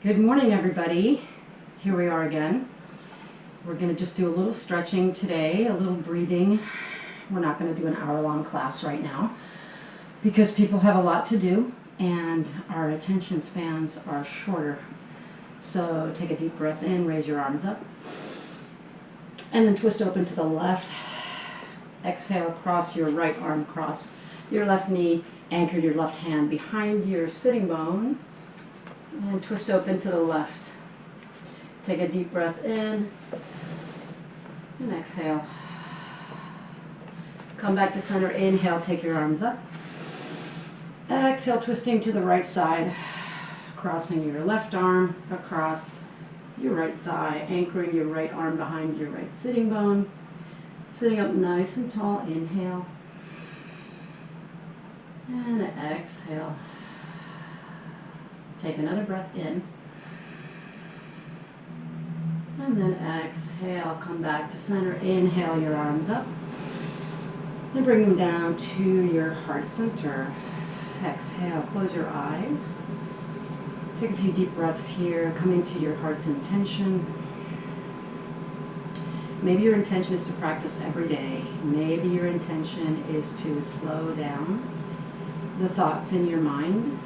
Good morning, everybody. Here we are again. We're going to just do a little stretching today, a little breathing. We're not going to do an hour-long class right now because people have a lot to do and our attention spans are shorter. So take a deep breath in, raise your arms up, and then twist open to the left. Exhale, cross your right arm across your left knee, anchor your left hand behind your sitting bone, and twist open to the left. Take a deep breath in and exhale. Come back to center. Inhale, take your arms up. Exhale, twisting to the right side, crossing your left arm across your right thigh, anchoring your right arm behind your right sitting bone. Sitting up nice and tall. Inhale and exhale. Take another breath in. And then exhale, come back to center. Inhale your arms up. And bring them down to your heart center. Exhale, close your eyes. Take a few deep breaths here. Come into your heart's intention. Maybe your intention is to practice every day. Maybe your intention is to slow down the thoughts in your mind.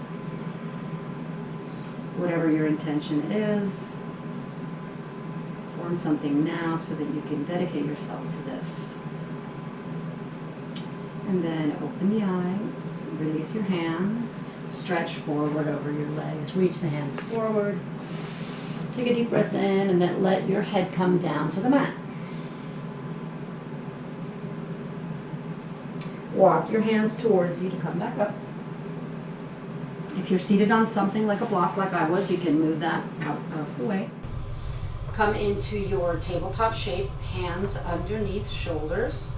Whatever your intention is, form something now so that you can dedicate yourself to this. And then open the eyes, release your hands, stretch forward over your legs, reach the hands forward. Take a deep breath in and then let your head come down to the mat. Walk your hands towards you to come back up. If you're seated on something like a block like I was, you can move that out of the way. Come into your tabletop shape, hands underneath shoulders,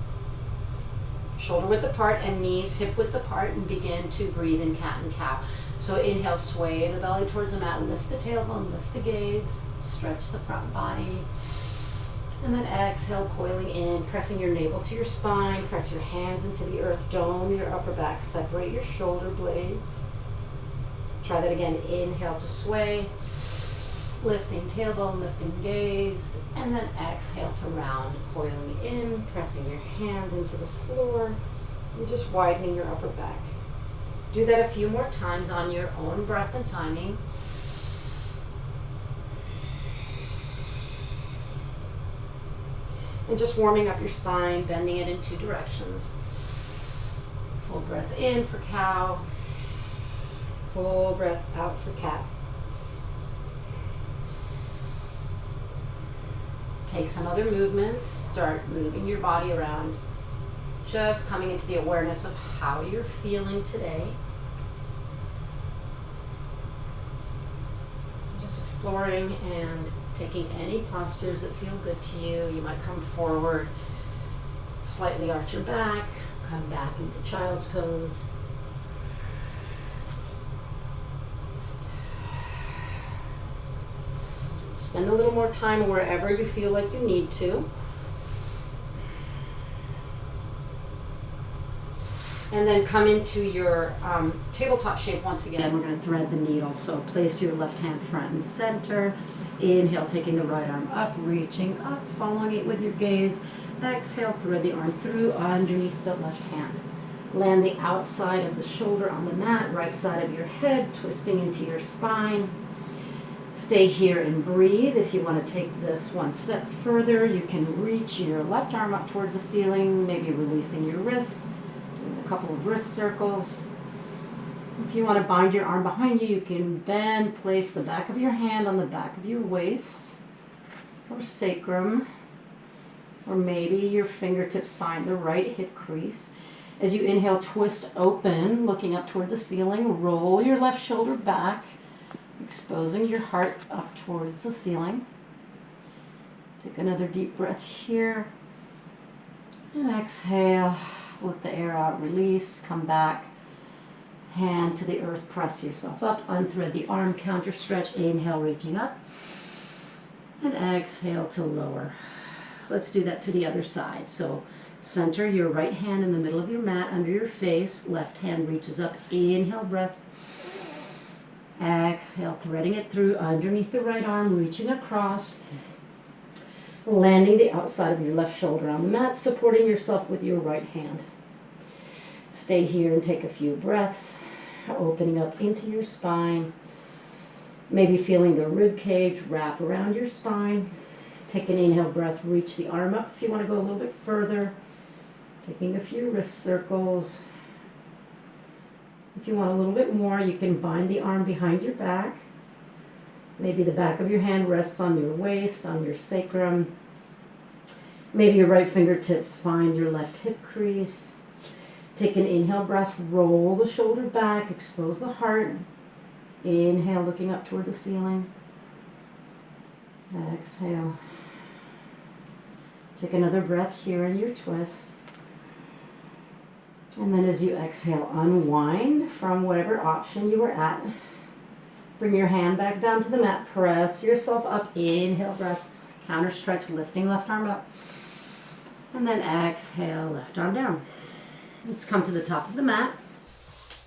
shoulder width apart and knees hip width apart, and begin to breathe in cat and cow. So inhale, sway the belly towards the mat, lift the tailbone, lift the gaze, stretch the front body. And then exhale, coiling in, pressing your navel to your spine, press your hands into the earth, dome your upper back, separate your shoulder blades. Try that again. Inhale to sway, lifting tailbone, lifting gaze, and then exhale to round, coiling in, pressing your hands into the floor, and just widening your upper back. Do that a few more times on your own breath and timing. And just warming up your spine, bending it in two directions. Full breath in for cow. Full breath out for cat. Take some other movements. Start moving your body around. Just coming into the awareness of how you're feeling today. Just exploring and taking any postures that feel good to you. You might come forward, slightly arch your back, come back into child's pose. Spend a little more time wherever you feel like you need to. And then come into your tabletop shape once again. We're going to thread the needle. So place your left hand front and center. Inhale, taking the right arm up, reaching up, following it with your gaze. Exhale, thread the arm through underneath the left hand. Land the outside of the shoulder on the mat, right side of your head, twisting into your spine. Stay here and breathe. If you want to take this one step further, you can reach your left arm up towards the ceiling, maybe releasing your wrist, doing a couple of wrist circles. If you want to bind your arm behind you, you can bend, place the back of your hand on the back of your waist or sacrum, or maybe your fingertips find the right hip crease. As you inhale, twist open, looking up toward the ceiling, roll your left shoulder back, exposing your heart up towards the ceiling. Take another deep breath here. And exhale. Let the air out. Release. Come back. Hand to the earth. Press yourself up. Unthread the arm. Counter stretch. Inhale, reaching up. And exhale to lower. Let's do that to the other side. So center your right hand in the middle of your mat under your face. Left hand reaches up. Inhale, breath. Exhale, threading it through underneath the right arm, reaching across, landing the outside of your left shoulder on the mat, supporting yourself with your right hand. Stay here and take a few breaths, opening up into your spine, maybe feeling the rib cage wrap around your spine. Take an inhale breath, reach the arm up if you want to go a little bit further, taking a few wrist circles. If you want a little bit more, you can bind the arm behind your back. Maybe the back of your hand rests on your waist, on your sacrum. Maybe your right fingertips find your left hip crease. Take an inhale breath, roll the shoulder back, expose the heart. Inhale, looking up toward the ceiling. Exhale. Take another breath here in your twist. And then as you exhale, unwind from whatever option you were at. Bring your hand back down to the mat. Press yourself up. Inhale, breath. Counter stretch, lifting left arm up. And then exhale, left arm down. Let's come to the top of the mat.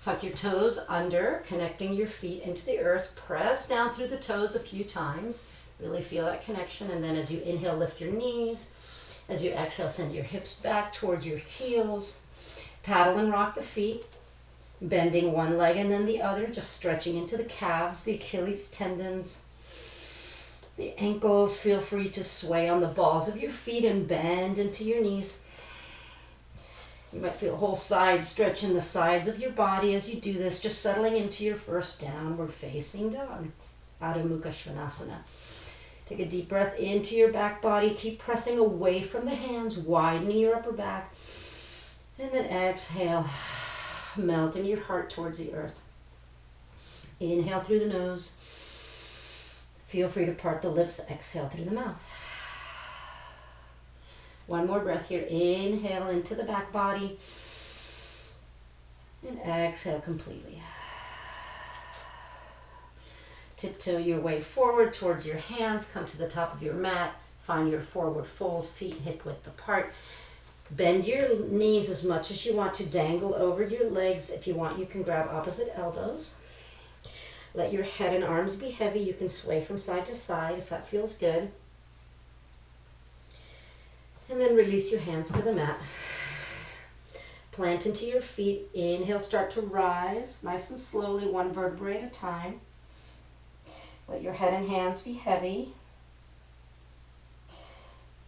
Tuck your toes under, connecting your feet into the earth. Press down through the toes a few times. Really feel that connection. And then as you inhale, lift your knees. As you exhale, send your hips back towards your heels. Paddle and rock the feet, bending one leg and then the other, just stretching into the calves, the Achilles tendons, the ankles. Feel free to sway on the balls of your feet and bend into your knees. You might feel whole sides stretch in the sides of your body as you do this, just settling into your first downward facing dog, Adho Mukha Svanasana. Take a deep breath into your back body. Keep pressing away from the hands, widening your upper back. And then exhale, melting your heart towards the earth. Inhale through the nose. Feel free to part the lips. Exhale through the mouth. One more breath here. Inhale into the back body. And exhale completely. Tiptoe your way forward towards your hands. Come to the top of your mat. Find your forward fold, feet hip width apart. Bend your knees as much as you want to, dangle over your legs. If you want, you can grab opposite elbows. Let your head and arms be heavy. You can sway from side to side if that feels good. And then release your hands to the mat. Plant into your feet. Inhale, start to rise, nice and slowly, one vertebrae at a time. Let your head and hands be heavy.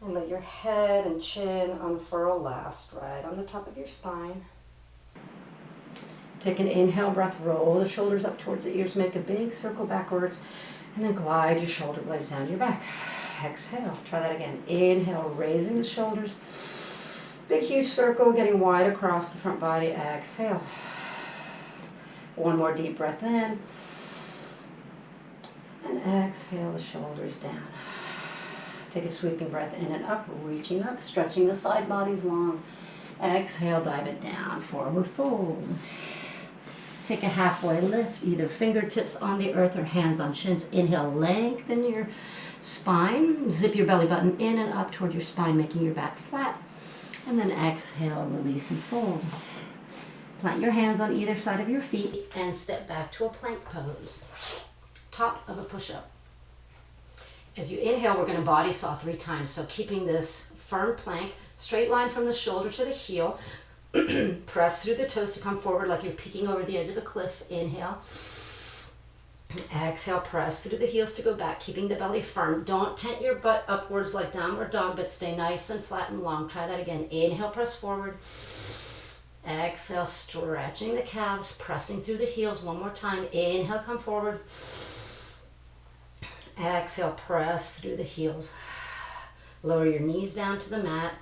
And let your head and chin unfurl last, right on the top of your spine. Take an inhale breath, roll the shoulders up towards the ears, make a big circle backwards, and then glide your shoulder blades down your back. Exhale, try that again. Inhale, raising the shoulders. Big, huge circle, getting wide across the front body. Exhale. One more deep breath in. And exhale the shoulders down. Take a sweeping breath in and up, reaching up, stretching the side bodies long. Exhale, dive it down, forward fold. Take a halfway lift, either fingertips on the earth or hands on shins. Inhale, lengthen your spine. Zip your belly button in and up toward your spine, making your back flat. And then exhale, release and fold. Plant your hands on either side of your feet and step back to a plank pose. Top of a push-up. As you inhale, we're going to body saw 3 times. So keeping this firm plank, straight line from the shoulder to the heel. Press through the toes to come forward like you're peeking over the edge of a cliff. Inhale. Exhale, press through the heels to go back, keeping the belly firm. Don't tent your butt upwards like downward dog, but stay nice and flat and long. Try that again. Inhale, press forward. Exhale, stretching the calves, pressing through the heels. One more time. Inhale, come forward. Exhale, press through the heels. Lower your knees down to the mat.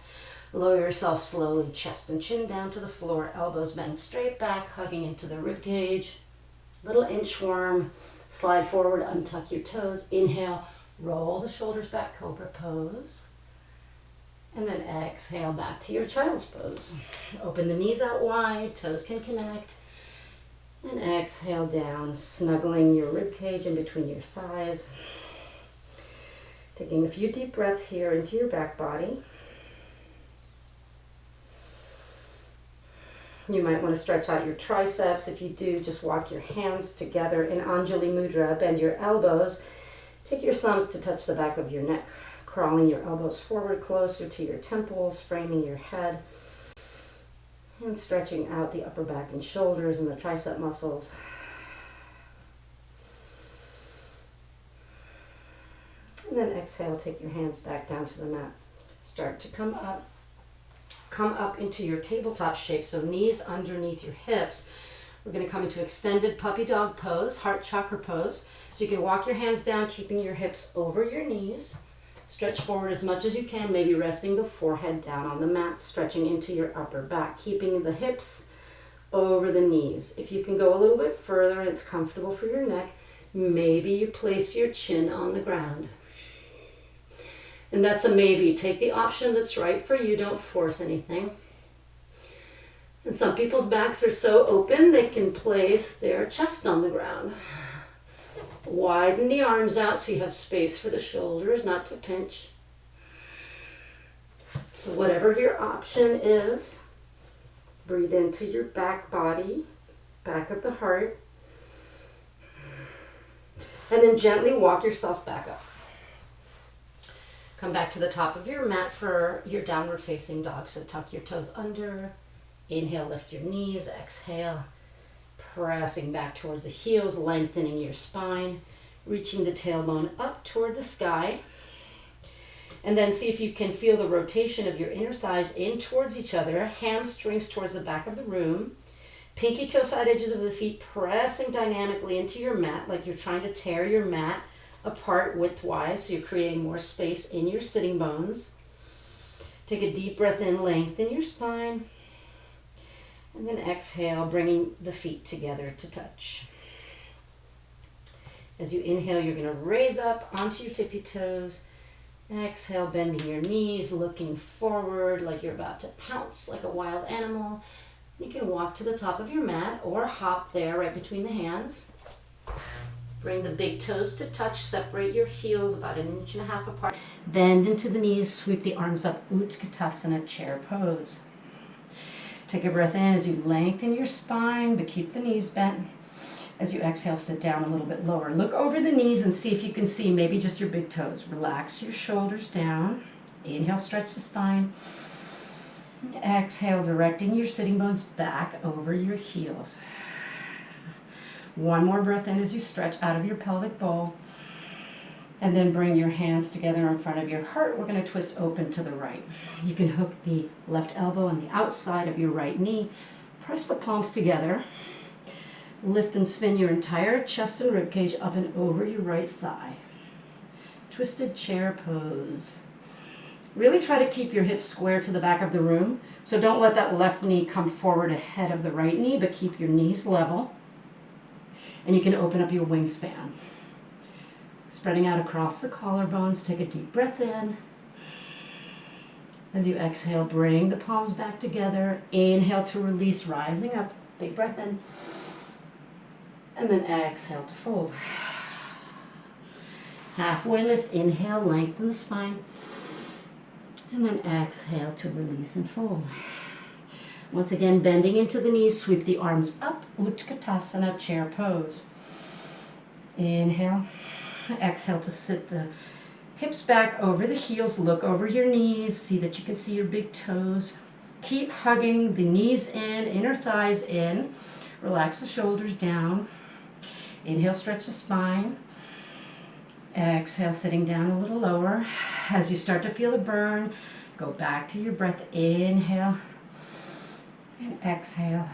Lower yourself slowly, chest and chin down to the floor. Elbows bend straight back, hugging into the rib cage. Little inchworm. Slide forward, untuck your toes. Inhale, roll the shoulders back, cobra pose. And then exhale back to your child's pose. Open the knees out wide, toes can connect. And exhale down, snuggling your rib cage in between your thighs. Taking a few deep breaths here into your back body. You might want to stretch out your triceps. If you do, just walk your hands together in Anjali Mudra. Bend your elbows. Take your thumbs to touch the back of your neck, crawling your elbows forward closer to your temples, framing your head, and stretching out the upper back and shoulders and the tricep muscles. And then exhale, take your hands back down to the mat. Start to come up. Come up into your tabletop shape, so knees underneath your hips. We're going to come into extended puppy dog pose, heart chakra pose. So you can walk your hands down, keeping your hips over your knees. Stretch forward as much as you can, maybe resting the forehead down on the mat, stretching into your upper back, keeping the hips over the knees. If you can go a little bit further and it's comfortable for your neck, maybe you place your chin on the ground. And that's a maybe. Take the option that's right for you. Don't force anything. And some people's backs are so open they can place their chest on the ground. Widen the arms out so you have space for the shoulders, not to pinch. So whatever your option is, breathe into your back body, back of the heart, and then gently walk yourself back up. Come back to the top of your mat for your downward facing dog. So tuck your toes under. Inhale, lift your knees. Exhale, pressing back towards the heels, lengthening your spine, reaching the tailbone up toward the sky. And then see if you can feel the rotation of your inner thighs in towards each other, hamstrings towards the back of the room, pinky toe side edges of the feet pressing dynamically into your mat like you're trying to tear your mat apart widthwise, so you're creating more space in your sitting bones. Take a deep breath in, lengthen your spine, and then exhale, bringing the feet together to touch. As you inhale, you're going to raise up onto your tippy toes. Exhale, bending your knees, looking forward like you're about to pounce like a wild animal. You can walk to the top of your mat or hop there right between the hands. Bring the big toes to touch, separate your heels about 1.5 inches apart. Bend into the knees, sweep the arms up, Utkatasana, chair pose. Take a breath in as you lengthen your spine, but keep the knees bent. As you exhale, sit down a little bit lower. Look over the knees and see if you can see maybe just your big toes. Relax your shoulders down. Inhale, stretch the spine. Exhale, directing your sitting bones back over your heels. One more breath in as you stretch out of your pelvic bowl. And then bring your hands together in front of your heart. We're going to twist open to the right. You can hook the left elbow on the outside of your right knee. Press the palms together. Lift and spin your entire chest and ribcage up and over your right thigh. Twisted chair pose. Really try to keep your hips square to the back of the room. So don't let that left knee come forward ahead of the right knee, but keep your knees level. And you can open up your wingspan. Spreading out across the collarbones, take a deep breath in. As you exhale, bring the palms back together. Inhale to release, rising up. Big breath in. And then exhale to fold. Halfway lift, inhale, lengthen the spine. And then exhale to release and fold. Once again, bending into the knees, sweep the arms up, Utkatasana, chair pose. Inhale, exhale to sit the hips back over the heels, look over your knees, see that you can see your big toes. Keep hugging the knees in, inner thighs in, relax the shoulders down. Inhale, stretch the spine. Exhale, sitting down a little lower. As you start to feel the burn, go back to your breath, inhale. And exhale.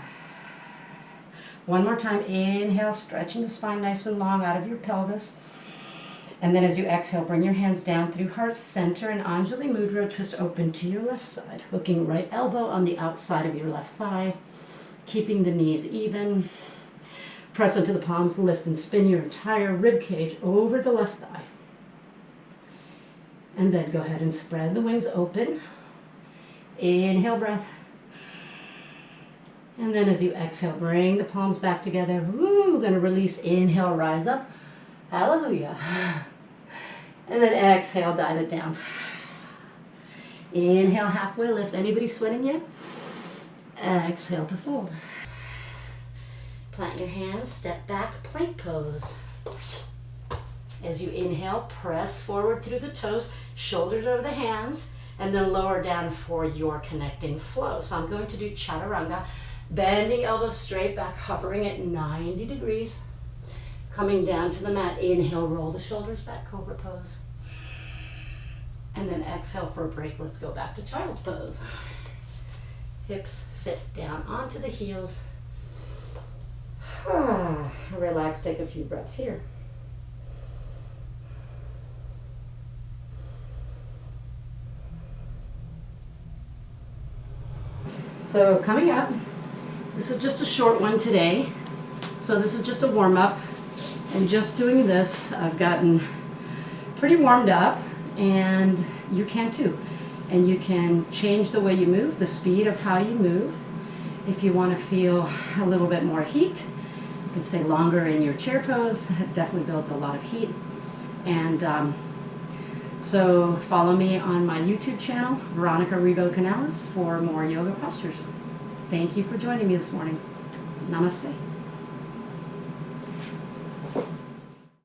One more time, inhale, stretching the spine nice and long out of your pelvis. And then as you exhale, bring your hands down through heart center and Anjali Mudra, twist open to your left side. Hooking right elbow on the outside of your left thigh, keeping the knees even. Press into the palms, lift and spin your entire rib cage over the left thigh. And then go ahead and spread the wings open. Inhale, breath. And then as you exhale, bring the palms back together. Woo, going to release, inhale, rise up. Hallelujah. And then exhale, dive it down. Inhale, halfway lift. Anybody sweating yet? Exhale to fold. Plant your hands, step back, plank pose. As you inhale, press forward through the toes, shoulders over the hands, and then lower down for your connecting flow. So I'm going to do chaturanga, bending elbows straight back, hovering at 90 degrees. Coming down to the mat, inhale, roll the shoulders back, cobra pose. And then exhale for a break. Let's go back to child's pose. Hips sit down onto the heels. Relax, take a few breaths here. So coming up, this is just a short one today. So this is just a warm up. And just doing this, I've gotten pretty warmed up, and you can too. And you can change the way you move, the speed of how you move. If you want to feel a little bit more heat, you can stay longer in your chair pose. It definitely builds a lot of heat. And so follow me on my YouTube channel, Veronica Rebo Canales, for more yoga postures. Thank you for joining me this morning. Namaste.